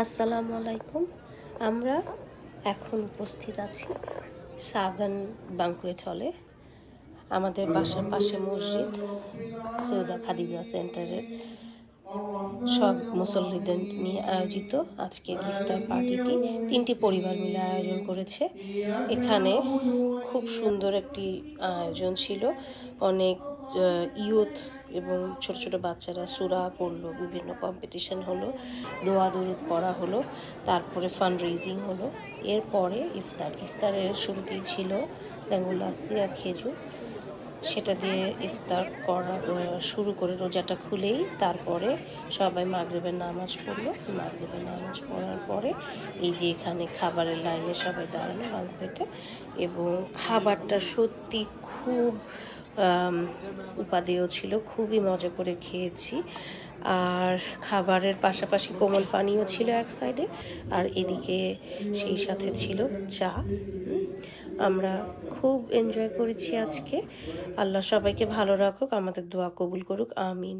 আসসালামু আলাইকুম। আমরা এখন উপস্থিত আছি সাগান বাংকুয়েট হলে। আমাদের বাসার পাশে মসজিদ সৈয়দা খাদিজা সেন্টারের সব মুসল্লিদের নিয়ে আয়োজিত আজকের ইফতার পার্টিটি 3টি পরিবার মিলে আয়োজন করেছে। এখানে খুব সুন্দর একটি আয়োজন ছিল। অনেক ইয়ুথ এবং ছোট ছোট বাচ্চারা সূরা পড়লো, বিভিন্ন কম্পিটিশন হলো, দোয়া দরুদ পড়া হলো, তারপরে ফান্ড রেজিং হলো। এরপরে ইফতারের শুরুতেই ছিল ম্যাঙ্গো লাসি আর খেজুর। সেটা দিয়ে ইফতার করা শুরু করে রোজাটা খুলেই তারপরে সবাই মাগরিবের নামাজ পড়লো। মাগরিবের নামাজ পড়ার পরে এই যে এখানে খাবারের লাইনে সবাই দাঁড়ানো বাংকুয়েটে, এবং খাবারটা সত্যি খুব উপাদেয় ছিল, খুবই মজা করে খেয়েছি। আর খাবারের পাশাপাশি কোমল পানীয় ছিল এক সাইডে, আর এদিকে সেই সাথে ছিল চা। আমরা খুব এনজয় করেছি আজকে। আল্লাহ সবাইকে ভালো রাখুক, আমাদের দোয়া কবুল করুক, আমিন।